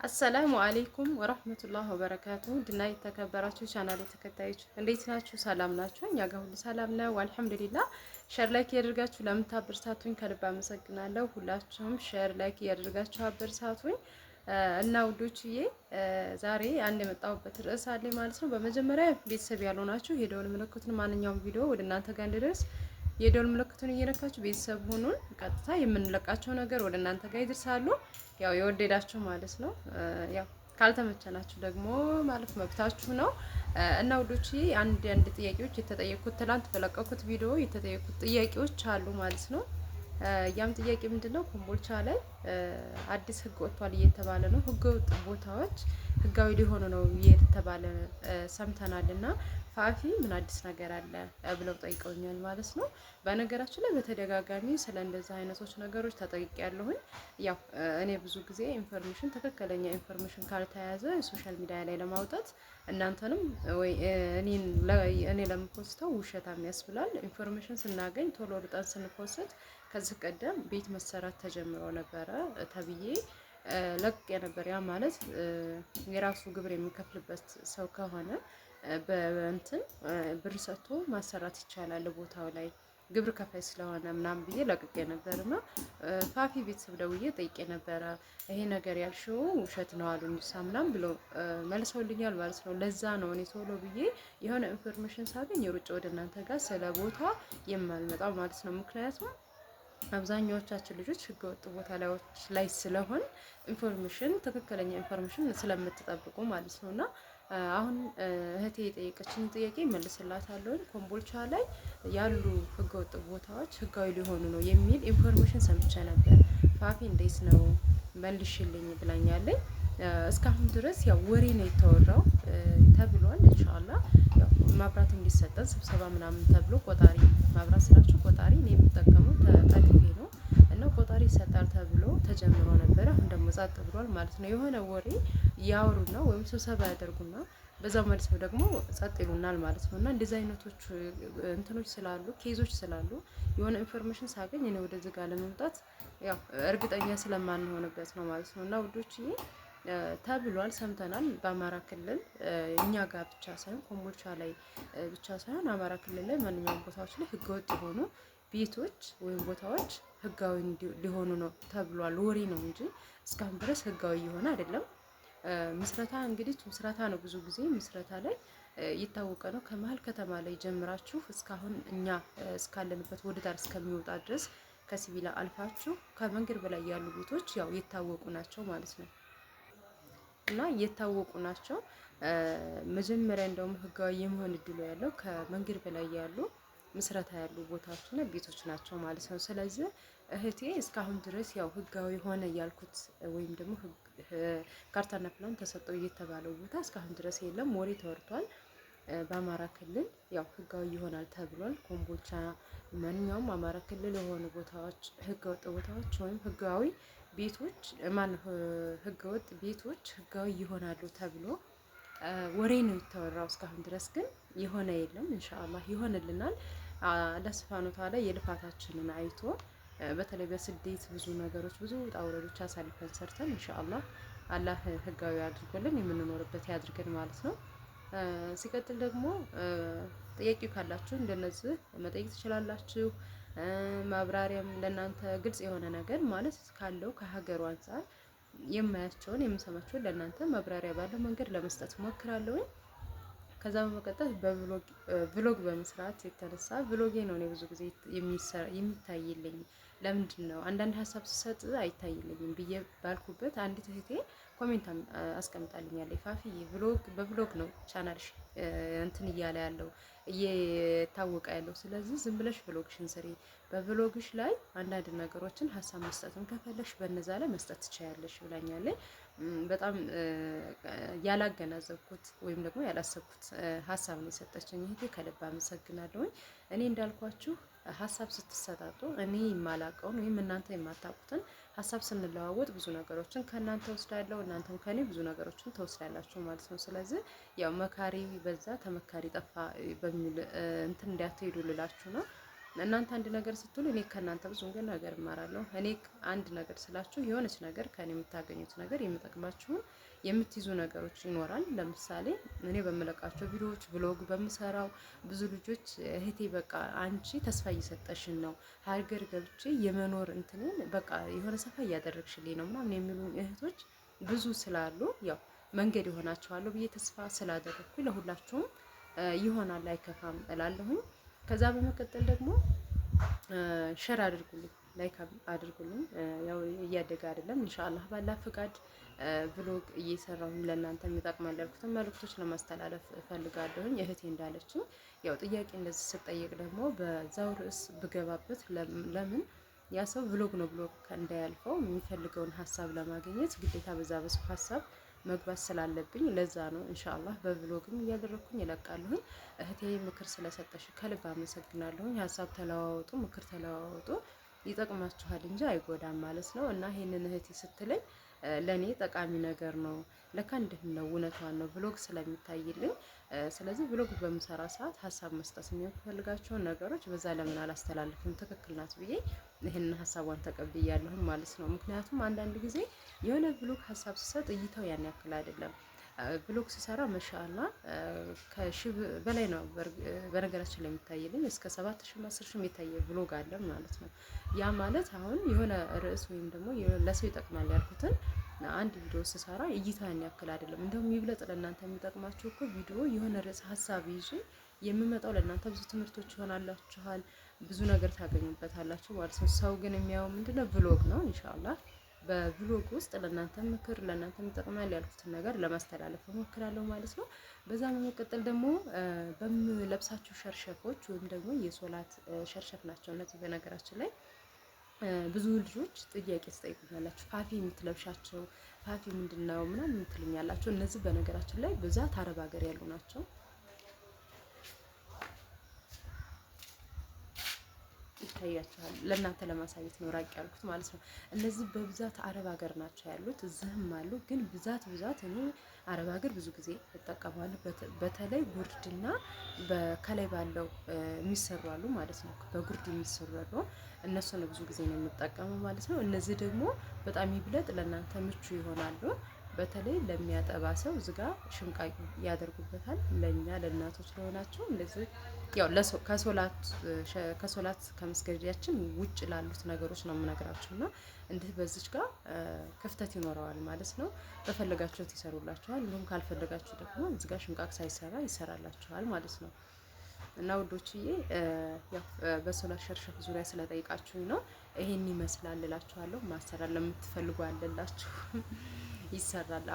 አሰላሙ አሌይኩም ወራህመቱላህ ወበረካቱ ድና የተከበራችሁ ቻናል ተከታዮች እንዴት ናችሁ? ሰላም ናችሁ? እኛ ጋር ሁሉ ሰላም ነው አልሐምዱሊላህ። ሼር ላይክ ያደርጋችሁ ለምታበረታቱኝ ከልብ አመሰግናለሁ። ሁላችሁም ሼር ላይክ ያደርጋችሁ አበረታቱኝ እና ውዶችዬ፣ ዛሬ አንድ የመጣሁበት ርዕስ አለ ማለት ነው። በመጀመሪያ ቤተሰብ ያልሆናችሁ የደወል ምልክቱን ማንኛውም ቪዲዮ ወደ እናንተ ጋር እንዲደርስ የደወል ምልክቱን እየነካችሁ ቤተሰብ ሁኑን። ቀጥታ የምንለቃቸው ነገር ወደ እናንተ ጋር ይደርሳሉ። ያው የወደዳችሁ ማለት ነው። ያው ካልተመቸናችሁ ደግሞ ማለት መብታችሁ ነው። እና ውዶቼ አንድ ጥያቄዎች የተጠየቁት ትላንት በለቀኩት ቪዲዮ የተጠየቁት ጥያቄዎች አሉ ማለት ነው። ያም ጥያቄ ምንድነው? ኮምቦልቻ ላይ አዲስ ህግ ወጥቷል እየተባለ ነው። ህገ ወጥ ቦታዎች ህጋዊ ሊሆኑ ነው እየተባለ ሰምተናል። እና ፋፊ ምን አዲስ ነገር አለ ብለው ጠይቀውኛል ማለት ነው። በነገራችን ላይ በተደጋጋሚ ስለ እንደዚህ አይነቶች ነገሮች ተጠይቄያለሁኝ። ያው እኔ ብዙ ጊዜ ኢንፎርሜሽን ትክክለኛ ኢንፎርሜሽን ካልተያዘ ሶሻል ሚዲያ ላይ ለማውጣት እናንተንም ወይ እኔ ለምፖስተው ውሸታም ያስብላል። ኢንፎርሜሽን ስናገኝ ቶሎ ርጠን ስንፖስት ከዚህ ቀደም ቤት መሰራት ተጀምሮ ነበረ ተብዬ ለቅ ነበር። ያ ማለት የራሱ ግብር የሚከፍልበት ሰው ከሆነ በእንትን ብር ሰጥቶ ማሰራት ይቻላል ቦታው ላይ ግብር ከፋይ ስለሆነ ምናምን ብዬ ለቅቄ ነበር። እና ፋፊ ቤተሰብ ደውዬ ጠይቄ ነበረ። ይሄ ነገር ያልሽው ውሸት ነው አሉኝ ምናምን ብሎ መልሰውልኛል ማለት ነው። ለዛ ነው እኔ ቶሎ ብዬ የሆነ ኢንፎርሜሽን ሳገኝ የሩጭ ወደ እናንተ ጋር ስለ ቦታ የማልመጣው ማለት ነው። ምክንያቱም አብዛኛዎቻችን ልጆች ህገወጥ ቦታ ላይ ስለሆን ኢንፎርሜሽን ትክክለኛ ኢንፎርሜሽን ስለምትጠብቁ ማለት ነው። እና አሁን እህቴ የጠየቀችኝ ጥያቄ መልስላታለሁ። ኮምቦልቻ ላይ ያሉ ህገወጥ ቦታዎች ህጋዊ ሊሆኑ ነው የሚል ኢንፎርሜሽን ሰምቼ ነበር። ፋፊ እንዴት ነው መልሽልኝ ብላኛለኝ። እስካሁን ድረስ ያው ወሬ ነው የተወራው ተብሏል። ኢንሻአላህ ያው ማብራት እንዲሰጠን ስብሰባ ምናምን ተብሎ ቆጣሪ ማብራት ስላችሁ ቆጣሪ ነው የምጠቀመው ተጠቅሜ ነው። እና ቆጣሪ ይሰጣል ተብሎ ተጀምሮ ነበር። አሁን ደግሞ ጸጥ ብሏል ማለት ነው። የሆነ ወሬ ያወሩና ወይም ስብሰባ ያደርጉና በዛው መልስ ደግሞ ጸጥ ይሉናል ማለት ነው። እና እንደዚህ አይነቶች እንትኖች ስላሉ ኬዞች ስላሉ የሆነ ኢንፎርሜሽን ሳገኝ እኔ ወደዚህ ጋር ለመምጣት ያው እርግጠኛ ስለማንሆንበት ነው ማለት ነው። እና ውዶችዬ ተብሏል፣ ሰምተናል። በአማራ ክልል እኛ ጋር ብቻ ሳይሆን ኮምቦልቻ ላይ ብቻ ሳይሆን አማራ ክልል ላይ ማንኛውም ቦታዎች ላይ ህገወጥ የሆኑ ቤቶች ወይም ቦታዎች ህጋዊ ሊሆኑ ነው ተብሏል። ወሬ ነው እንጂ እስካሁን ድረስ ህጋዊ የሆነ አይደለም። ምስረታ እንግዲህ ምስረታ ነው። ብዙ ጊዜ ምስረታ ላይ ይታወቀ ነው። ከመሀል ከተማ ላይ ጀምራችሁ እስካሁን እኛ እስካለንበት ወደ ዳር እስከሚወጣ ድረስ ከሲቪላ አልፋችሁ ከመንገድ በላይ ያሉ ቤቶች ያው የታወቁ ናቸው ማለት ነው። እና የታወቁ ናቸው። መጀመሪያ እንደውም ህጋዊ የመሆን እድሉ ያለው ከመንገድ በላይ ያሉ ምስረታ ያሉ ቦታዎችና ቤቶች ናቸው ማለት ነው። ስለዚህ እህቴ እስካሁን ድረስ ያው ህጋዊ ሆነ ያልኩት ወይም ደግሞ ካርታና ፕላን ተሰጠው እየተባለው ቦታ እስካሁን ድረስ የለም። ወሬ ተወርቷል። በአማራ ክልል ያው ህጋዊ ይሆናል ተብሏል። ኮምቦልቻ፣ ማንኛውም አማራ ክልል የሆኑ ቦታዎች ህገወጥ ቦታዎች ወይም ህጋዊ ቤቶች ህገወጥ ቤቶች ህጋዊ ይሆናሉ ተብሎ ወሬ ነው የተወራው። እስካሁን ድረስ ግን የሆነ የለም። ኢንሻአላህ ይሆንልናል። አላህ ሱብሃነሁ ወተዓላ የልፋታችንን አይቶ በተለይ በስደት ብዙ ነገሮች ብዙ ውጣ ውረዶች አሳልፈን ሰርተን ኢንሻአላህ አላህ ህጋዊ አድርጎልን የምንኖርበት ያድርገን ማለት ነው። ሲቀጥል ደግሞ ጥያቄው ካላችሁ እንደነዚህ መጠየቅ ትችላላችሁ። ማብራሪያም ለእናንተ ግልጽ የሆነ ነገር ማለት ካለው ከሀገሩ አንፃር የማያቸውን የምሰማቸውን ለእናንተ ማብራሪያ ባለው መንገድ ለመስጠት እሞክራለሁ። ከዛ በመቀጠል በቭሎግ በመስራት የተነሳ ቭሎጌ ነው እኔ ብዙ ጊዜ የሚታይልኝ። ለምንድን ነው አንዳንድ ሀሳብ ስሰጥ አይታይልኝም ብዬ ባልኩበት አንዲት እህቴ ኮሜንት አስቀምጣልኛለች። ፋፊ በቭሎግ ነው ቻናልሽ እንትን እያለ ያለው እየታወቀ ያለው፣ ስለዚህ ዝም ብለሽ ቭሎግሽን ስሪ፣ በቭሎግሽ ላይ አንዳንድ ነገሮችን ሀሳብ መስጠትም ከፈለሽ በነዛ ላይ መስጠት ትችያለሽ ብላኛለች። በጣም ያላገናዘብኩት ወይም ደግሞ ያላሰብኩት ሀሳብ ነው የሰጠችኝ እህቴ፣ ከልብ አመሰግናለሁኝ። እኔ እንዳልኳችሁ ሀሳብ ስትሰጣጡ እኔ የማላቀውን ወይም እናንተ የማታውቁትን ሀሳብ ስንለዋወጥ ብዙ ነገሮችን ከእናንተ ወስዳለሁ፣ እናንተም ከኔ ብዙ ነገሮችን ተወስዳላችሁ ማለት ነው። ስለዚህ ያው መካሪ በዛ ተመካሪ ጠፋ በሚል እንትን እንዳትሄዱ ልላችሁ ነው። እናንተ አንድ ነገር ስትሉ እኔ ከእናንተ ብዙ ነገር እማራለሁ። እኔ አንድ ነገር ስላችሁ የሆነች ነገር ከኔ የምታገኙት ነገር የሚጠቅማችሁን የምትይዙ ነገሮች ይኖራል። ለምሳሌ እኔ በምለቃቸው ቪዲዮዎች ብሎግ በምሰራው ብዙ ልጆች እህቴ በቃ አንቺ ተስፋ እየሰጠሽን ነው፣ ሀገር ገብቼ የመኖር እንትንን በቃ የሆነ ሰፋ እያደረግሽልኝ ነው ምናምን የሚሉ እህቶች ብዙ ስላሉ ያው መንገድ ይሆናችኋለሁ ብዬ ተስፋ ስላደረግኩኝ ለሁላችሁም ይሆናል አይከፋም እላለሁኝ። ከዛ በመቀጠል ደግሞ ሸር አድርጉልኝ፣ ላይክ አድርጉልኝ። ያው እያደገ አይደለም ኢንሻአላህ ባላ ፍቃድ ብሎግ እየሰራሁኝ ለእናንተ የሚጠቅማል ያልኩትን መልእክቶች ለማስተላለፍ እፈልጋለሁኝ። እህቴ እንዳለችው ያው ጥያቄ እንደዚህ ስጠየቅ ደግሞ በዛው ርዕስ ብገባበት ለምን ያ ሰው ብሎግ ነው ብሎ እንዳያልፈው የሚፈልገውን ሀሳብ ለማግኘት ግዴታ በዛ በሰው ሀሳብ መግባት ስላለብኝ ለዛ ነው። ኢንሻአላህ በብሎግም እያደረኩኝ እለቃለሁኝ። እህቴ ምክር ስለሰጠሽ ከልብ አመሰግናለሁኝ። ሀሳብ ተለዋወጡ፣ ምክር ተለዋወጡ፣ ይጠቅማችኋል እንጂ አይጎዳም ማለት ነው። እና ይሄንን እህቴ ስትለኝ ለኔ ጠቃሚ ነገር ነው። ለካ እንዲህ ነው፣ እውነቷን ነው ብሎግ ስለሚታይልኝ። ስለዚህ ብሎግ በምሰራ ሰዓት ሀሳብ መስጠት የሚፈልጋቸውን ነገሮች በዛ ለምን አላስተላልፍም፣ ትክክል ናት ብዬ ይህንን ሀሳቧን ተቀብያለሁ ማለት ነው። ምክንያቱም አንዳንድ ጊዜ የሆነ ብሎግ ሀሳብ ስሰጥ እይታው ያን ያክል አይደለም። ብሎግ ስሰራ መሻላ ከሺህ በላይ ነው በነገራችን ላይ የሚታይልኝ፣ እስከ 7,000 10,000 የታየ ብሎግ አለ ማለት ነው። ያ ማለት አሁን የሆነ ርዕስ ወይም ደግሞ ለሰው ይጠቅማል ያልኩትን አንድ ቪዲዮ ስሰራ እይታ ያን ያክል አይደለም። እንደውም ይብለጥ ለእናንተ የሚጠቅማችሁ እኮ ቪዲዮ የሆነ ርዕስ ሀሳብ ይዤ የምመጣው ለእናንተ ብዙ ትምህርቶች ይሆናላችኋል፣ ብዙ ነገር ታገኙበታላችሁ ማለት ነው። ሰው ግን የሚያየው ምንድነው ብሎግ ነው። ኢንሻአላህ በብሎግ ውስጥ ለእናንተ ምክር ለእናንተ ይጠቅማል ያልኩትን ነገር ለማስተላለፍ እሞክራለሁ ማለት ነው። በዛ በመቀጠል ደግሞ በምለብሳቸው ሸርሸፎች ወይም ደግሞ የሶላት ሸርሸፍ ናቸው እነዚህ። በነገራችን ላይ ብዙ ልጆች ጥያቄ ትጠይቁኛላችሁ፣ ፋፊ የምትለብሻቸው ፋፊ ምንድነው ምናምን የምትሉኛላችሁ። እነዚህ በነገራችን ላይ ብዛት አረብ ሀገር ያሉ ናቸው። ይታያችኋል፣ ለእናንተ ለማሳየት ነው ራቅ ያልኩት ማለት ነው። እነዚህ በብዛት አረብ ሀገር ናቸው ያሉት፣ እዚህም አሉ። ግን ብዛት እኔ አረብ ሀገር ብዙ ጊዜ እጠቀማለሁ። በተለይ ጉርድና ከላይ ባለው የሚሰሩ አሉ ማለት ነው። በጉርድ የሚሰሩ አሉ፣ እነሱን ብዙ ጊዜ ነው የምጠቀመው ማለት ነው። እነዚህ ደግሞ በጣም ይብለጥ ለእናንተ ምቹ ይሆናሉ። በተለይ ለሚያጠባ ሰው እዚጋ ሽንቃቂ ያደርጉበታል። ለኛ ለእናቶች ለሆናቸው እንደዚህ ያው ከሶላት ከመስገጃችን ውጭ ላሉት ነገሮች ነው የምነግራችሁ። እና እንዲህ በዚች ጋር ክፍተት ይኖረዋል ማለት ነው። በፈለጋችሁት ይሰሩላችኋል። እንዲሁም ካልፈለጋችሁ ደግሞ እዚጋ ሽንቃቅ ሳይሰራ ይሰራላችኋል ማለት ነው። እና ውዶችዬ ያው በሶላት ሸርሸፍ ዙሪያ ስለጠይቃችሁኝ ነው ይሄን ይመስላል እላችኋለሁ። ማሰራት ለምትፈልጉ አለላችሁ ይሰራል።